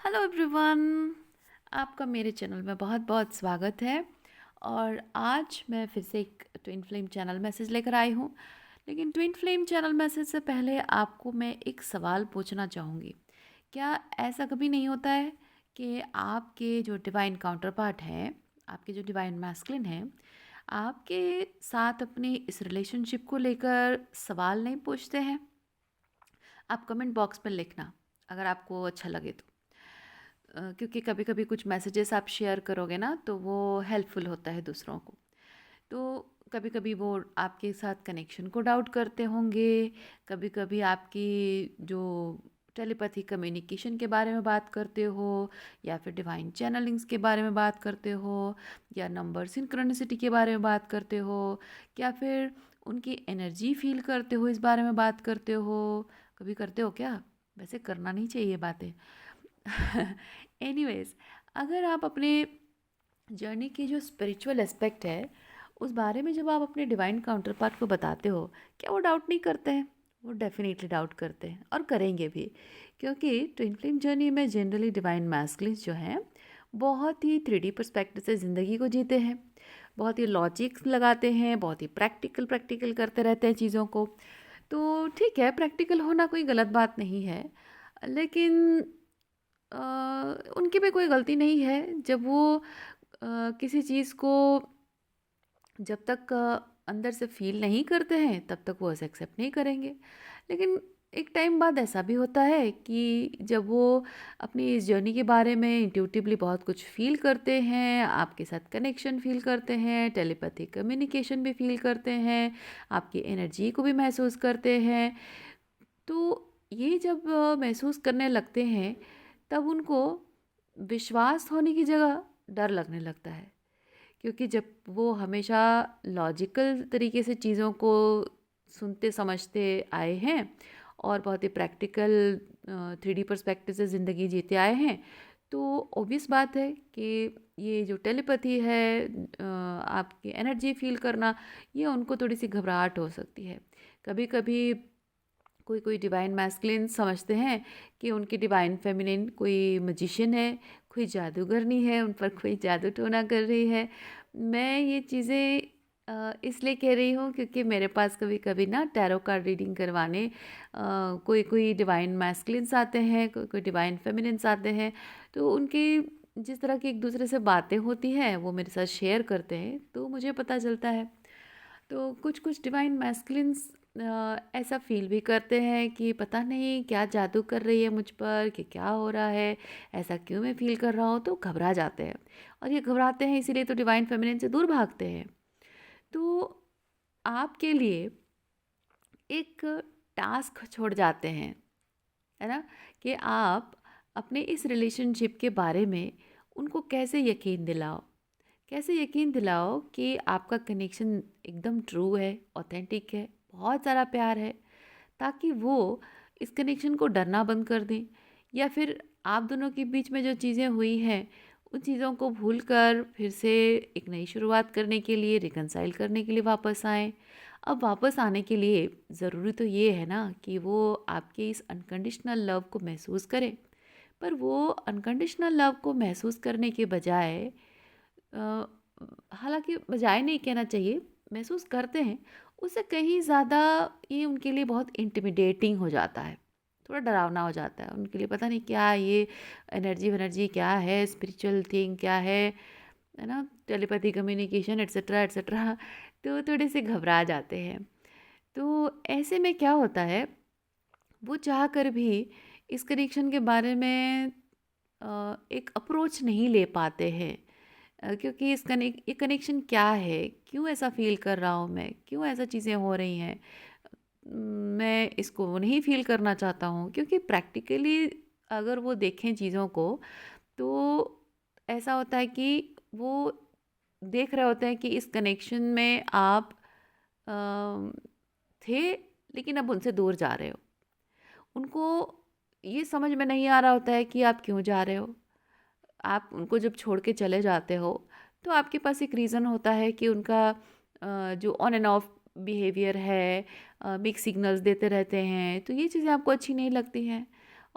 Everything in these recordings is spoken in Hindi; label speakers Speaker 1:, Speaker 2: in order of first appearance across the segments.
Speaker 1: हेलो एवरीवन, आपका मेरे चैनल में बहुत बहुत स्वागत है। और आज मैं फिर से एक ट्विन फ्लेम चैनल मैसेज लेकर आई हूँ। लेकिन ट्विन फ्लेम चैनल मैसेज से पहले आपको मैं एक सवाल पूछना चाहूँगी। क्या ऐसा कभी नहीं होता है कि आपके जो डिवाइन काउंटर पार्ट हैं, आपके जो डिवाइन मैस्कुलिन हैं, आपके साथ अपनी इस रिलेशनशिप को लेकर सवाल नहीं पूछते हैं? आप कमेंट बॉक्स में लिखना अगर आपको अच्छा लगे तो। क्योंकि कभी कभी कुछ मैसेजेस आप शेयर करोगे ना, तो वो हेल्पफुल होता है दूसरों को। तो कभी कभी वो आपके साथ कनेक्शन को डाउट करते होंगे। कभी कभी आपकी जो टेलीपैथी कम्युनिकेशन के बारे में बात करते हो, या फिर डिवाइन चैनलिंग्स के बारे में बात करते हो, या नंबर सिंक्रोनिसिटी के बारे में बात करते हो, या फिर उनकी एनर्जी फील करते हो, इस बारे में बात करते हो। कभी करते हो क्या? वैसे करना नहीं चाहिए ये बातें। एनीवेज, अगर आप अपने जर्नी की जो स्पिरिचुअल एस्पेक्ट है, उस बारे में जब आप अपने डिवाइन काउंटर पार्ट को बताते हो, क्या वो डाउट नहीं करते हैं? वो डेफिनेटली डाउट करते हैं और करेंगे भी। क्योंकि ट्विन फ्लेम जर्नी में जनरली डिवाइन मैस्कुलिन्स जो हैं, बहुत ही 3D पर्सपेक्टिव से ज़िंदगी को जीते हैं। बहुत ही लॉजिक्स लगाते हैं, बहुत ही प्रैक्टिकल प्रैक्टिकल करते रहते हैं चीज़ों को। तो ठीक है, प्रैक्टिकल होना कोई गलत बात नहीं है। लेकिन अ, उनकी भी कोई गलती नहीं है। जब वो किसी चीज़ को जब तक अंदर से फील नहीं करते हैं, तब तक वो उसे एक्सेप्ट नहीं करेंगे। लेकिन एक टाइम बाद ऐसा भी होता है कि जब वो अपनी इस जर्नी के बारे में इंट्यूटिवली बहुत कुछ फील करते हैं, आपके साथ कनेक्शन फील करते हैं, टेलीपैथिक कम्युनिकेशन भी फील करते हैं, आपकी एनर्जी को भी महसूस करते हैं। तो ये जब महसूस करने लगते हैं, तब उनको विश्वास होने की जगह डर लगने लगता है। क्योंकि जब वो हमेशा लॉजिकल तरीके से चीज़ों को सुनते समझते आए हैं और बहुत ही प्रैक्टिकल 3D पर्सपेक्टिव से ज़िंदगी जीते आए हैं, तो ऑब्वियस बात है कि ये जो टेलीपैथी है, आपकी एनर्जी फील करना, ये उनको थोड़ी सी घबराहट हो सकती है। कभी कभी कोई कोई डिवाइन मैस्कुलिन समझते हैं कि उनकी डिवाइन फेमिनिन कोई मजिशियन है, कोई जादूगरनी है, उन पर कोई जादू टोना कर रही है। मैं ये चीज़ें इसलिए कह रही हूँ क्योंकि मेरे पास कभी कभी ना टैरो कार्ड रीडिंग करवाने कोई कोई डिवाइन मैस्कुलिन्स आते हैं, कोई कोई डिवाइन फेमिनिन्स आते हैं। तो उनकी जिस तरह की एक दूसरे से बातें होती हैं, वो मेरे साथ शेयर करते हैं, तो मुझे पता चलता है। तो कुछ कुछ डिवाइन मैस्कुलिन्स ऐसा फील भी करते हैं कि पता नहीं क्या जादू कर रही है मुझ पर, कि क्या हो रहा है, ऐसा क्यों मैं फील कर रहा हूँ, तो घबरा जाते हैं। और ये घबराते हैं इसीलिए तो डिवाइन फेमिनिन से दूर भागते हैं। तो आपके लिए एक टास्क छोड़ जाते हैं, है ना, कि आप अपने इस रिलेशनशिप के बारे में उनको कैसे यकीन दिलाओ। कैसे यकीन दिलाओ कि आपका कनेक्शन एकदम ट्रू है, ऑथेंटिक है, बहुत सारा प्यार है, ताकि वो इस कनेक्शन को डरना बंद कर दें। या फिर आप दोनों के बीच में जो चीज़ें हुई हैं, उन चीज़ों को भूल कर फिर से एक नई शुरुआत करने के लिए, रिकंसाइल करने के लिए वापस आएँ। अब वापस आने के लिए ज़रूरी तो ये है ना कि वो आपके इस अनकंडीशनल लव को महसूस करें। पर वो अनकंडीशनल लव को महसूस करने के बजाय, अ, हालांकि बजाय नहीं कहना चाहिए, महसूस करते हैं, उससे कहीं ज़्यादा ये उनके लिए बहुत इंटिमिडेटिंग हो जाता है, थोड़ा डरावना हो जाता है उनके लिए। पता नहीं क्या ये एनर्जी वनर्जी क्या है, स्पिरिचुअल थिंग क्या है ना, टेलीपैथी कम्युनिकेशन एट्सेट्रा एट्सेट्रा। तो थोड़े से घबरा जाते हैं। तो ऐसे में क्या होता है, वो चाह कर भी इस कनेक्शन के बारे में एक अप्रोच नहीं ले पाते हैं। क्योंकि ये कनेक्शन क्या है, क्यों ऐसा फील कर रहा हूँ मैं, क्यों ऐसा चीज़ें हो रही हैं, मैं इसको नहीं फील करना चाहता हूँ। क्योंकि प्रैक्टिकली अगर वो देखें चीज़ों को, तो ऐसा होता है कि वो देख रहे होते हैं कि इस कनेक्शन में आप अ, थे, लेकिन अब उनसे दूर जा रहे हो। उनको ये समझ में नहीं आ रहा होता है कि आप क्यों जा रहे हो। आप उनको जब छोड़ के चले जाते हो, तो आपके पास एक रीज़न होता है कि उनका जो ऑन एंड ऑफ बिहेवियर है, मिक्स सिग्नल्स देते रहते हैं, तो ये चीज़ें आपको अच्छी नहीं लगती हैं।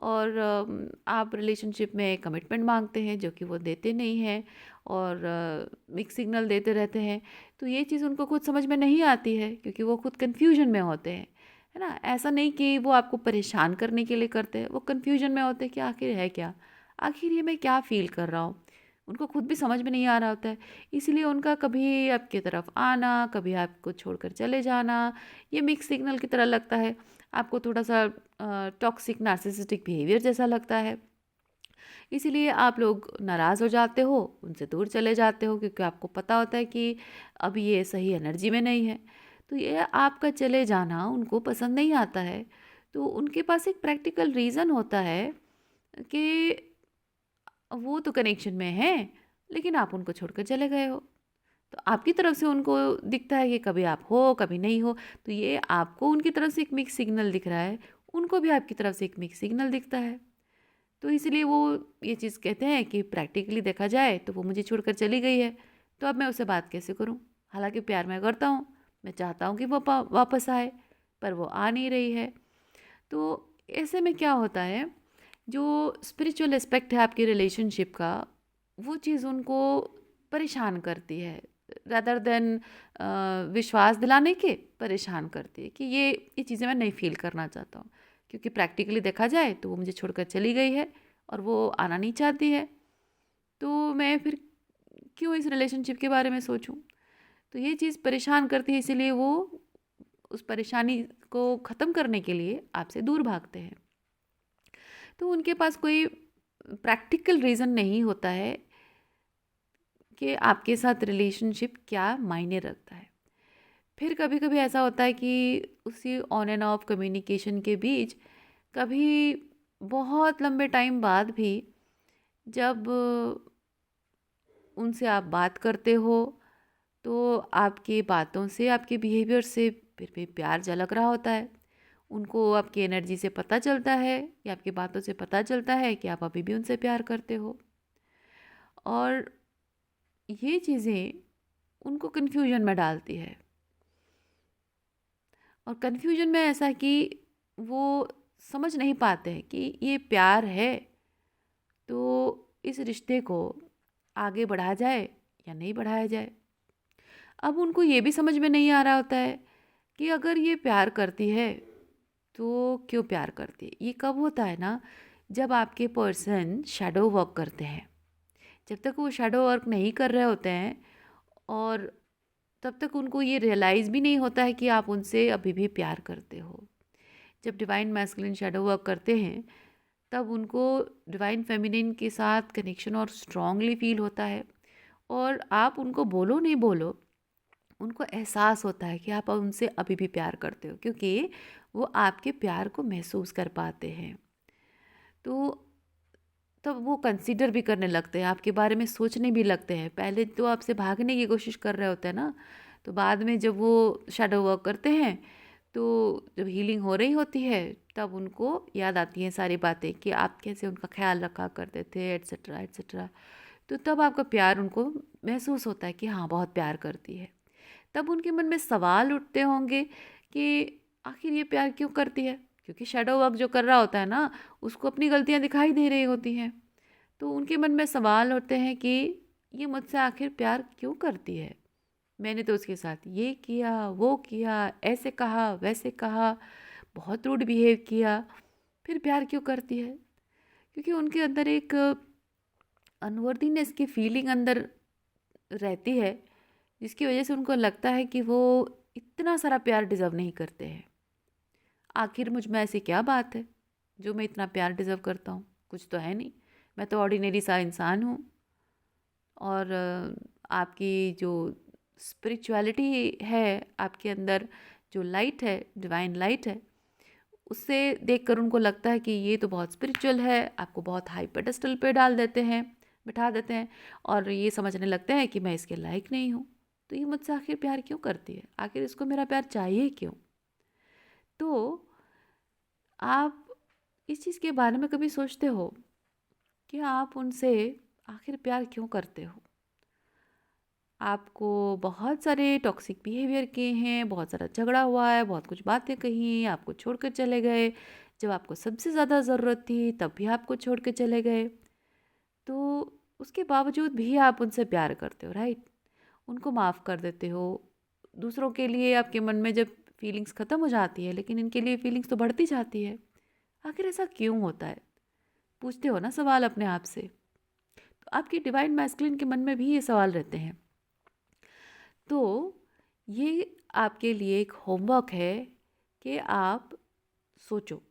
Speaker 1: और आप रिलेशनशिप में कमिटमेंट मांगते हैं जो कि वो देते नहीं हैं, और मिक्स सिग्नल देते रहते हैं। तो ये चीज़ उनको खुद समझ में नहीं आती है, क्योंकि वो खुद कन्फ्यूजन में होते हैं, है ना। ऐसा नहीं कि वो आपको परेशान करने के लिए करते हैं, वो कन्फ्यूजन में होते हैं कि आखिर है क्या, आखिर ये मैं क्या फ़ील कर रहा हूँ। उनको खुद भी समझ में नहीं आ रहा होता है, इसलिए उनका कभी आपकी तरफ आना, कभी आपको छोड़कर चले जाना, ये मिक्स सिग्नल की तरह लगता है। आपको थोड़ा सा टॉक्सिक नार्सिसिस्टिक बिहेवियर जैसा लगता है। इसीलिए आप लोग नाराज़ हो जाते हो, उनसे दूर चले जाते हो, क्योंकि आपको पता होता है कि अब ये सही एनर्जी में नहीं है। तो ये आपका चले जाना उनको पसंद नहीं आता है। तो उनके पास एक प्रैक्टिकल रीज़न होता है कि वो तो कनेक्शन में हैं, लेकिन आप उनको छोड़कर चले गए हो। तो आपकी तरफ से उनको दिखता है कि कभी आप हो, कभी नहीं हो। तो ये आपको उनकी तरफ से एक मिक्स सिग्नल दिख रहा है, उनको भी आपकी तरफ से एक मिक्स सिग्नल दिखता है। तो इसलिए वो ये चीज़ कहते हैं कि प्रैक्टिकली देखा जाए तो वो मुझे छोड़कर चली गई है, तो अब मैं उससे बात कैसे करूं। हालांकि प्यार मैं करता हूं, मैं चाहता हूं कि वो वापस आए, पर वो आ नहीं रही है। तो ऐसे में क्या होता है, जो स्पिरिचुअल एस्पेक्ट है आपकी रिलेशनशिप का, वो चीज़ उनको परेशान करती है, रदर देन विश्वास दिलाने के परेशान करती है कि ये चीज़ें मैं नहीं फील करना चाहता हूँ, क्योंकि प्रैक्टिकली देखा जाए तो वो मुझे छोड़कर चली गई है और वो आना नहीं चाहती है। तो मैं फिर क्यों इस रिलेशनशिप के बारे में सोचूं। तो ये चीज़ परेशान करती है, इसीलिए वो उस परेशानी को ख़त्म करने के लिए आपसे दूर भागते हैं। तो उनके पास कोई प्रैक्टिकल रीज़न नहीं होता है कि आपके साथ रिलेशनशिप क्या मायने रखता है। फिर कभी कभी ऐसा होता है कि उसी ऑन एंड ऑफ कम्युनिकेशन के बीच कभी बहुत लंबे टाइम बाद भी जब उनसे आप बात करते हो, तो आपकी बातों से, आपके बिहेवियर से फिर भी प्यार झलक रहा होता है। उनको आपकी एनर्जी से पता चलता है, या आपकी बातों से पता चलता है कि आप अभी भी उनसे प्यार करते हो। और ये चीज़ें उनको कन्फ्यूजन में डालती है, और कन्फ्यूजन में ऐसा कि वो समझ नहीं पाते हैं कि ये प्यार है, तो इस रिश्ते को आगे बढ़ाया जाए या नहीं बढ़ाया जाए। अब उनको ये भी समझ में नहीं आ रहा होता है कि अगर ये प्यार करती है तो क्यों प्यार करती है। ये कब होता है ना, जब आपके पर्सन शैडो वर्क करते हैं। जब तक वो शैडो वर्क नहीं कर रहे होते हैं, और तब तक उनको ये रियलाइज़ भी नहीं होता है कि आप उनसे अभी भी प्यार करते हो। जब डिवाइन मैस्कुलिन शैडो वर्क करते हैं, तब उनको डिवाइन फेमिनिन के साथ कनेक्शन और स्ट्रांगली फील होता है। और आप उनको बोलो नहीं बोलो, उनको एहसास होता है कि आप उनसे अभी भी प्यार करते हो, क्योंकि वो आपके प्यार को महसूस कर पाते हैं। तो तब वो कंसीडर भी करने लगते हैं, आपके बारे में सोचने भी लगते हैं। पहले तो आपसे भागने की कोशिश कर रहे होते हैं ना, तो बाद में जब वो शैडो वर्क करते हैं, तो जब हीलिंग हो रही होती है, तब उनको याद आती हैं सारी बातें कि आप कैसे उनका ख्याल रखा करते थे, एट्सेट्रा एट्सेट्रा। तो तब आपका प्यार उनको महसूस होता है कि हाँ, बहुत प्यार करती है। तब उनके मन में सवाल उठते होंगे कि आखिर ये प्यार क्यों करती है, क्योंकि शैडो वर्क जो कर रहा होता है ना, उसको अपनी गलतियां दिखाई दे रही होती हैं। तो उनके मन में सवाल होते हैं कि ये मुझसे आखिर प्यार क्यों करती है। मैंने तो उसके साथ ये किया, वो किया, ऐसे कहा, वैसे कहा, बहुत रूड बिहेव किया, फिर प्यार क्यों करती है। क्योंकि उनके अंदर एक अनवर्दीनेस की फीलिंग अंदर रहती है, जिसकी वजह से उनको लगता है कि वो इतना सारा प्यार डिज़र्व नहीं करते हैं। आखिर मुझ में ऐसी क्या बात है जो मैं इतना प्यार डिज़र्व करता हूँ। कुछ तो है नहीं, मैं तो ऑर्डिनरी सा इंसान हूँ। और आपकी जो स्पिरिचुअलिटी है, आपके अंदर जो लाइट है, डिवाइन लाइट है, उससे देखकर उनको लगता है कि ये तो बहुत स्पिरिचुअल है। आपको बहुत हाई पेडेस्टल पे डाल देते हैं, बिठा देते हैं, और ये समझने लगते हैं कि मैं इसके लायक नहीं हूँ। तो ये मुझसे आखिर प्यार क्यों करती है, आखिर इसको मेरा प्यार चाहिए क्यों। तो आप इस चीज़ के बारे में कभी सोचते हो कि आप उनसे आखिर प्यार क्यों करते हो। आपको बहुत सारे टॉक्सिक बिहेवियर किए हैं, बहुत सारा झगड़ा हुआ है, बहुत कुछ बातें कही, आपको छोड़कर चले गए, जब आपको सबसे ज़्यादा ज़रूरत थी तब भी आपको छोड़ के चले गए। तो उसके बावजूद भी आप उनसे प्यार करते हो, राइट? उनको माफ़ कर देते हो। दूसरों के लिए आपके मन में जब फीलिंग्स ख़त्म हो जाती है, लेकिन इनके लिए फीलिंग्स तो बढ़ती जाती है। आखिर ऐसा क्यों होता है? पूछते हो ना सवाल अपने आप से। तो आपकी डिवाइन मैस्कुलिन के मन में भी ये सवाल रहते हैं। तो ये आपके लिए एक होमवर्क है कि आप सोचो,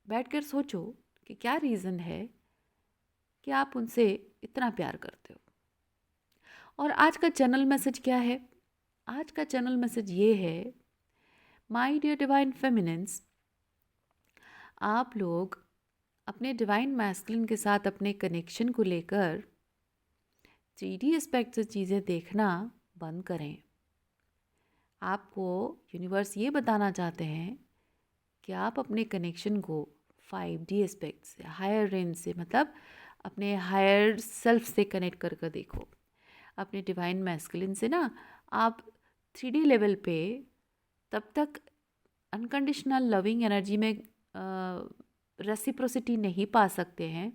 Speaker 1: बैठकर सोचो कि क्या रीज़न है कि आप उनसे इतना प्यार करते हो। और आज का चैनल मैसेज क्या है? आज का चैनल मैसेज ये है, माय डियर डिवाइन फेमिनिन्स, आप लोग अपने डिवाइन मैस्कुलिन के साथ अपने कनेक्शन को लेकर 3D एस्पेक्ट से चीज़ें देखना बंद करें। आपको यूनिवर्स ये बताना चाहते हैं कि आप अपने कनेक्शन को 5D एस्पेक्ट से, हायर रेंज से, मतलब अपने हायर सेल्फ से कनेक्ट कर कर देखो। अपने डिवाइन मैस्कुलिन से ना आप 3D लेवल पे तब तक अनकंडीशनल लविंग एनर्जी में रेसिप्रोसिटी नहीं पा सकते हैं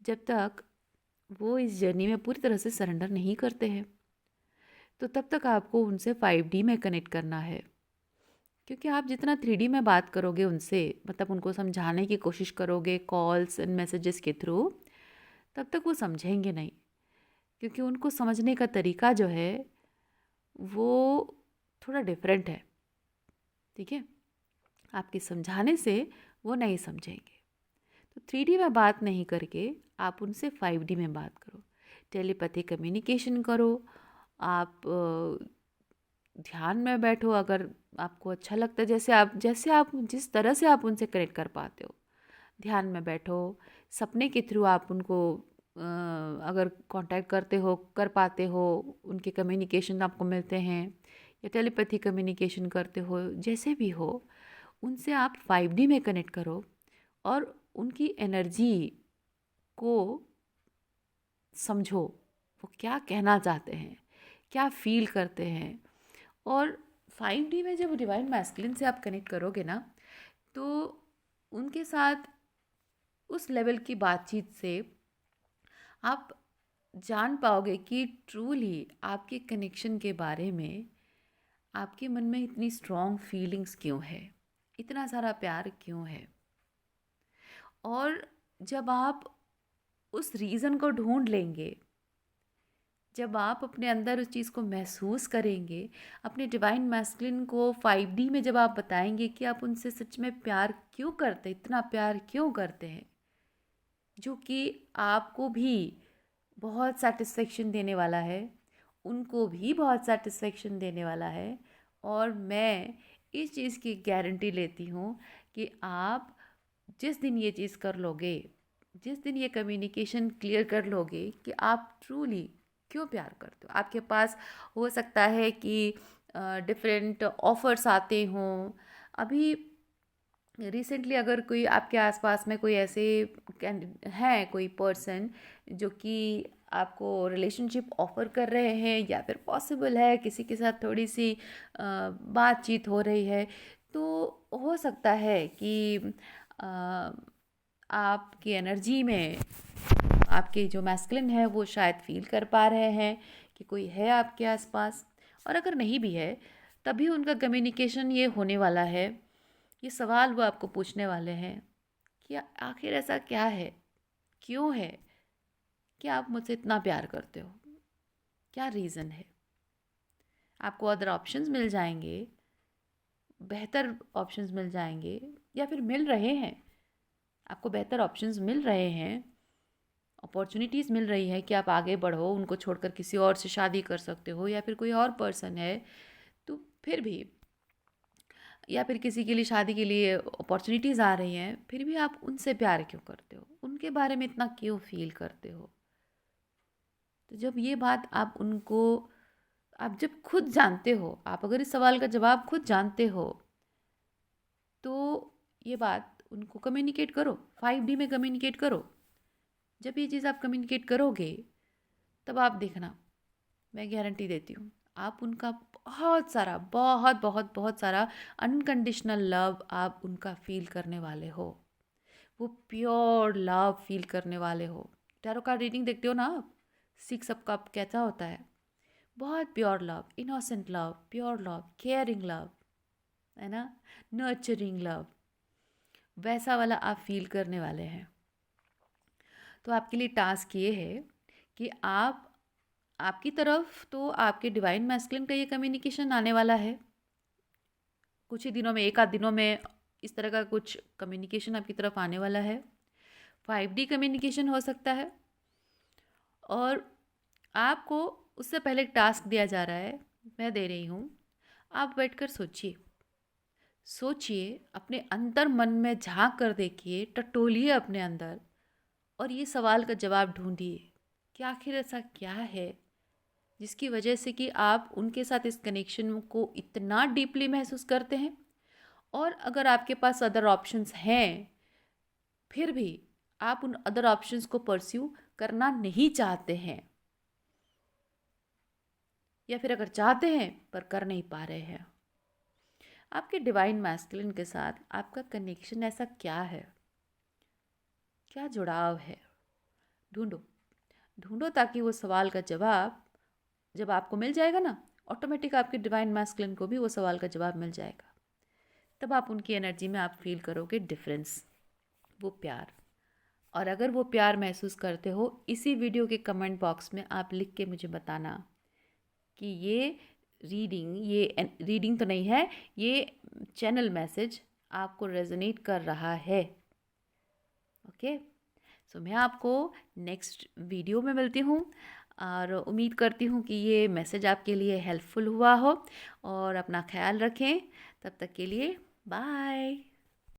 Speaker 1: जब तक वो इस जर्नी में पूरी तरह से सरेंडर नहीं करते हैं। तो तब तक आपको उनसे 5D में कनेक्ट करना है, क्योंकि आप जितना 3D में बात करोगे उनसे, मतलब उनको समझाने की कोशिश करोगे कॉल्स एंड मैसेजेस के थ्रू, तब तक वो समझेंगे नहीं, क्योंकि उनको समझने का तरीका जो है वो थोड़ा डिफरेंट है। ठीक है? आपके समझाने से वो नहीं समझेंगे। तो 3D में बात नहीं करके आप उनसे 5D में बात करो, टेलीपैथी कम्युनिकेशन करो। आप ध्यान में बैठो अगर आपको अच्छा लगता है, जैसे आप जिस तरह से आप उनसे कनेक्ट कर पाते हो। ध्यान में बैठो, सपने के थ्रू आप उनको अगर कांटेक्ट करते हो, कर पाते हो, उनके कम्युनिकेशन आपको मिलते हैं, या टेलीपैथी कम्युनिकेशन करते हो, जैसे भी हो, उनसे आप 5D में कनेक्ट करो और उनकी एनर्जी को समझो। वो क्या कहना चाहते हैं, क्या फील करते हैं। और 5D में जब डिवाइन मैस्कुलिन से आप कनेक्ट करोगे ना, तो उनके साथ उस लेवल की बातचीत से आप जान पाओगे कि ट्रूली आपके कनेक्शन के बारे में आपके मन में इतनी स्ट्रॉन्ग फीलिंग्स क्यों है, इतना सारा प्यार क्यों है। और जब आप उस रीज़न को ढूंढ लेंगे, जब आप अपने अंदर उस चीज़ को महसूस करेंगे, अपने डिवाइन मैस्कुलिन को 5D में जब आप बताएंगे कि आप उनसे सच में प्यार क्यों करते, इतना प्यार क्यों करते हैं, जो कि आपको भी बहुत सेटिस्फेक्शन देने वाला है, उनको भी बहुत सेटिस्फेक्शन देने वाला है। और मैं इस चीज़ की गारंटी लेती हूँ कि आप जिस दिन ये चीज़ कर लोगे, जिस दिन ये कम्युनिकेशन क्लियर कर लोगे कि आप ट्रूली क्यों प्यार करते हो। आपके पास हो सकता है कि डिफरेंट ऑफर्स आते हों। अभी रिसेंटली अगर कोई आपके आसपास में कोई ऐसे हैं, कोई पर्सन जो कि आपको रिलेशनशिप ऑफर कर रहे हैं, या फिर पॉसिबल है किसी के साथ थोड़ी सी बातचीत हो रही है, तो हो सकता है कि अ, आपकी एनर्जी में आपके जो मैस्कुलिन है वो शायद फील कर पा रहे हैं कि कोई है आपके आसपास। और अगर नहीं भी है, तभी उनका कम्युनिकेशन ये होने वाला है, ये सवाल वो आपको पूछने वाले हैं कि आखिर ऐसा क्या है, क्यों है कि आप मुझसे इतना प्यार करते हो, क्या रीज़न है। आपको अदर ऑप्शंस मिल जाएंगे, बेहतर ऑप्शंस मिल जाएंगे, या फिर मिल रहे हैं, आपको बेहतर ऑप्शंस मिल रहे हैं, अपॉर्चुनिटीज़ मिल रही है कि आप आगे बढ़ो, उनको छोड़कर किसी और से शादी कर सकते हो, या फिर कोई और पर्सन है तो फिर भी, या फिर किसी के लिए शादी के लिए अपॉर्चुनिटीज़ आ रही हैं, फिर भी आप उनसे प्यार क्यों करते हो, उनके बारे में इतना क्यों फील करते हो। तो जब ये बात आप जब खुद जानते हो, आप अगर इस सवाल का जवाब खुद जानते हो, तो ये बात उनको कम्युनिकेट करो, 5D में कम्युनिकेट करो। जब ये चीज़ आप कम्युनिकेट करोगे, तब आप देखना मैं गारंटी देती हूँ आप उनका बहुत सारा, बहुत बहुत बहुत सारा अनकंडीशनल लव आप उनका फील करने वाले हो। वो प्योर लव फील करने वाले हो। टैरो कार्ड रीडिंग देखते हो ना आप, 6 ऑफ कप कैसा होता है? बहुत pure love, innocent love, pure love, caring love, है ना, नर्चरिंग लव, वैसा वाला आप फील करने वाले हैं। तो आपके लिए टास्क ये है कि आप, आपकी तरफ तो आपके डिवाइन मैस्कुलिन का ये कम्युनिकेशन आने वाला है कुछ ही दिनों में, एक आध दिनों में इस तरह का कुछ कम्युनिकेशन आपकी तरफ आने वाला है। 5D कम्युनिकेशन हो सकता है। और आपको उससे पहले एक टास्क दिया जा रहा है, मैं दे रही हूँ। आप बैठकर सोचिए, सोचिए, अपने अंतर मन में झांक कर देखिए, टटोलिए अपने अंदर और ये सवाल का जवाब ढूंढिए कि आखिर ऐसा क्या है जिसकी वजह से कि आप उनके साथ इस कनेक्शन को इतना डीपली महसूस करते हैं। और अगर आपके पास अदर ऑप्शंस हैं, फिर भी आप उन अदर ऑप्शंस को परस्यू करना नहीं चाहते हैं, या फिर अगर चाहते हैं पर कर नहीं पा रहे हैं, आपके डिवाइन मैस्कुलिन के साथ आपका कनेक्शन ऐसा क्या है, क्या जुड़ाव है? ढूंढो, ढूंढो, ताकि वो सवाल का जवाब जब आपको मिल जाएगा ना, ऑटोमेटिक आपके डिवाइन मैस्कुलिन को भी वो सवाल का जवाब मिल जाएगा। तब आप उनकी एनर्जी में आप फील करोगे डिफरेंस, वो प्यार। और अगर वो प्यार महसूस करते हो, इसी वीडियो के कमेंट बॉक्स में आप लिख के मुझे बताना कि ये रीडिंग तो नहीं है, ये चैनल मैसेज आपको रेजोनेट कर रहा है। ओके, सो मैं आपको नेक्स्ट वीडियो में मिलती हूँ और उम्मीद करती हूँ कि ये मैसेज आपके लिए हेल्पफुल हुआ हो। और अपना ख्याल रखें, तब तक के लिए बाय।